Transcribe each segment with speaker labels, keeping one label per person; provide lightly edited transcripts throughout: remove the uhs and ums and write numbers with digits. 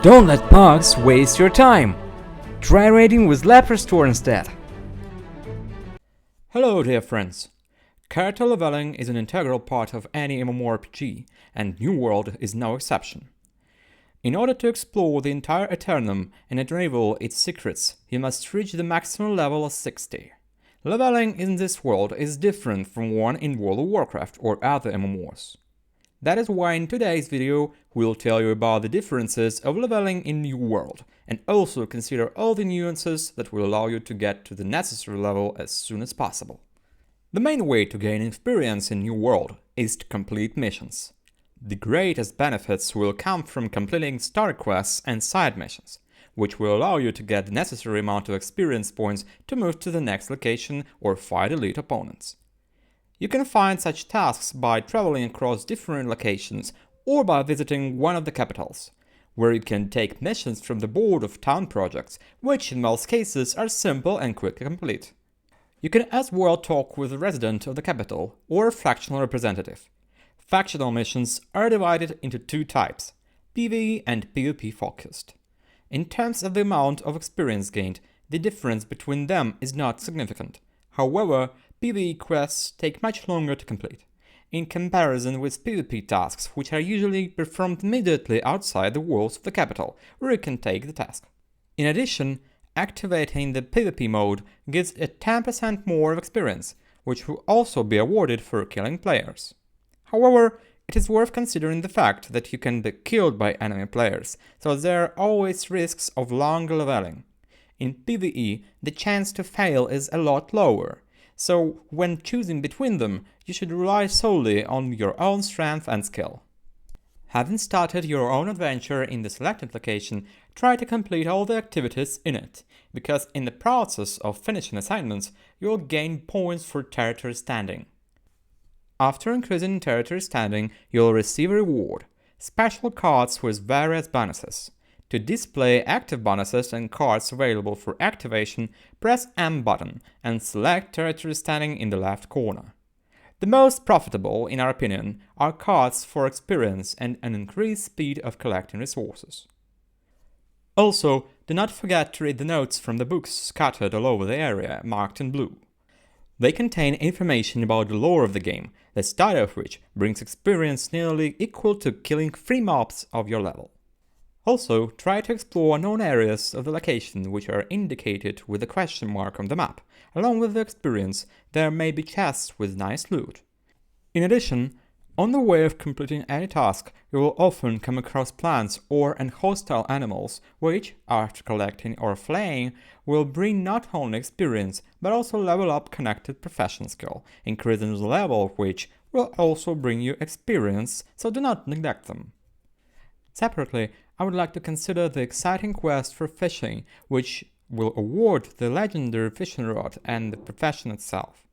Speaker 1: Don't let bugs waste your time! Try raiding with Leper Store instead! Hello dear friends! Character leveling is an integral part of any MMORPG, and New World is no exception. In order to explore the entire Eternum and unravel its secrets, you must reach the maximum level of 60. Leveling in this world is different from one in World of Warcraft or other MMOs. That is why in today's video we'll tell you about the differences of leveling in New World, and also consider all the nuances that will allow you to get to the necessary level as soon as possible. The main way to gain experience in New World is to complete missions. The greatest benefits will come from completing story quests and side missions, which will allow you to get the necessary amount of experience points to move to the next location or fight elite opponents. You can find such tasks by traveling across different locations or by visiting one of the capitals, where you can take missions from the board of town projects, which in most cases are simple and quick to complete. You can as well talk with a resident of the capital or a factional representative. Factional missions are divided into two types, PvE and PvP focused. In terms of the amount of experience gained, the difference between them is not significant. However, PvE quests take much longer to complete, in comparison with PvP tasks, which are usually performed immediately outside the walls of the capital, where you can take the task. In addition, activating the PvP mode gives a 10% more of experience, which will also be awarded for killing players. However, it is worth considering the fact that you can be killed by enemy players, so there are always risks of longer leveling. In PvE, the chance to fail is a lot lower, so when choosing between them, you should rely solely on your own strength and skill. Having started your own adventure in the selected location, try to complete all the activities in it, because in the process of finishing assignments, you'll gain points for territory standing. After increasing territory standing, you'll receive a reward, special cards with various bonuses. To display active bonuses and cards available for activation, press M button and select territory standing in the left corner. The most profitable, in our opinion, are cards for experience and an increased speed of collecting resources. Also, do not forget to read the notes from the books scattered all over the area, marked in blue. They contain information about the lore of the game, the study of which brings experience nearly equal to killing 3 mobs of your level. Also, try to explore known areas of the location which are indicated with a question mark on the map. Along with the experience, there may be chests with nice loot. In addition, on the way of completing any task, you will often come across plants and hostile animals, which, after collecting or flaying, will bring not only experience, but also level up connected profession skill, increasing the level of which will also bring you experience, so do not neglect them. Separately, I would like to consider the exciting quest for fishing, which will award the legendary fishing rod and the profession itself.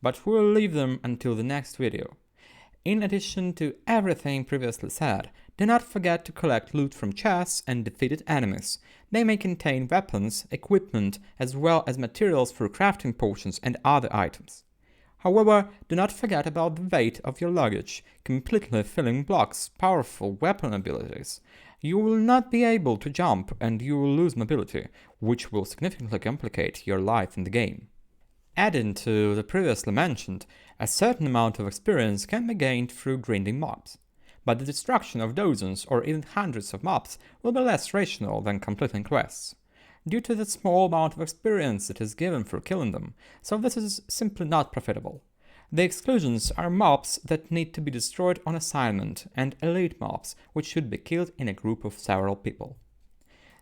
Speaker 1: But we'll leave them until the next video. In addition to everything previously said, do not forget to collect loot from chests and defeated enemies. They may contain weapons, equipment, as well as materials for crafting potions and other items. However, do not forget about the weight of your luggage. Completely filling blocks powerful weapon abilities. You will not be able to jump and you will lose mobility, which will significantly complicate your life in the game. Adding to the previously mentioned, a certain amount of experience can be gained through grinding mobs, but the destruction of dozens or even hundreds of mobs will be less rational than completing quests, due to the small amount of experience that is given for killing them, so this is simply not profitable. The exclusions are mobs that need to be destroyed on assignment, and elite mobs, which should be killed in a group of several people.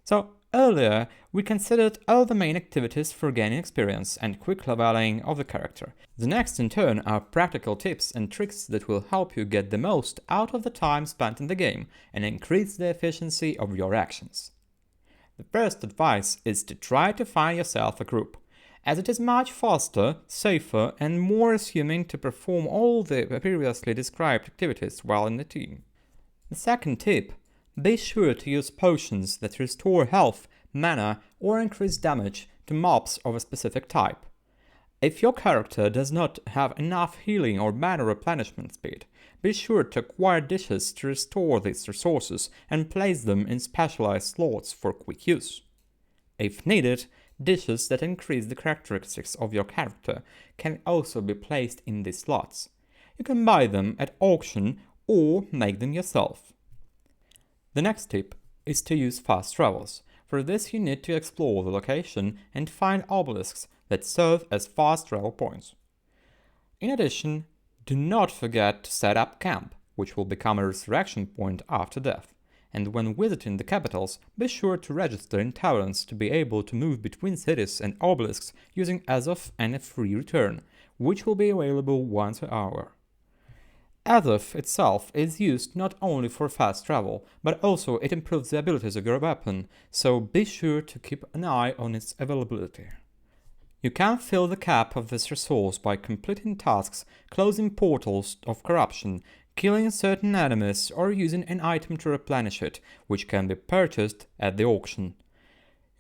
Speaker 1: So, earlier, we considered all the main activities for gaining experience and quick leveling of the character. The next in turn are practical tips and tricks that will help you get the most out of the time spent in the game and increase the efficiency of your actions. The first advice is to try to find yourself a group, as it is much faster, safer, and more assuming to perform all the previously described activities while in the team. The second tip: be sure to use potions that restore health, mana, or increase damage to mobs of a specific type. If your character does not have enough healing or mana replenishment speed, be sure to acquire dishes to restore these resources and place them in specialized slots for quick use. If needed, dishes that increase the characteristics of your character can also be placed in these slots. You can buy them at auction or make them yourself. The next tip is to use fast travels. For this you need to explore the location and find obelisks that serve as fast travel points. In addition, do not forget to set up camp, which will become a resurrection point after death. And when visiting the capitals, be sure to register in taverns to be able to move between cities and obelisks using Azov and a free return, which will be available once an hour. Azov itself is used not only for fast travel, but also it improves the abilities of your weapon, so be sure to keep an eye on its availability. You can fill the cap of this resource by completing tasks, closing portals of corruption, killing certain enemies, or using an item to replenish it, which can be purchased at the auction.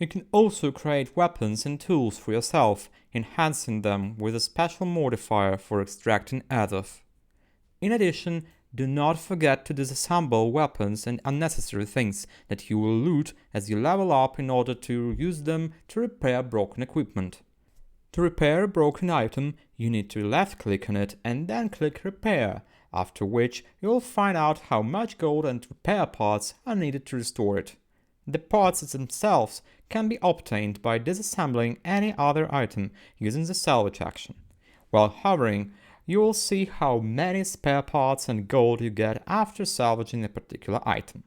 Speaker 1: You can also create weapons and tools for yourself, enhancing them with a special modifier for extracting Azov. In addition, do not forget to disassemble weapons and unnecessary things that you will loot as you level up in order to use them to repair broken equipment. To repair a broken item, you need to left-click on it and then click Repair, after which you will find out how much gold and repair parts are needed to restore it. The parts themselves can be obtained by disassembling any other item using the salvage action. While hovering, you will see how many spare parts and gold you get after salvaging a particular item.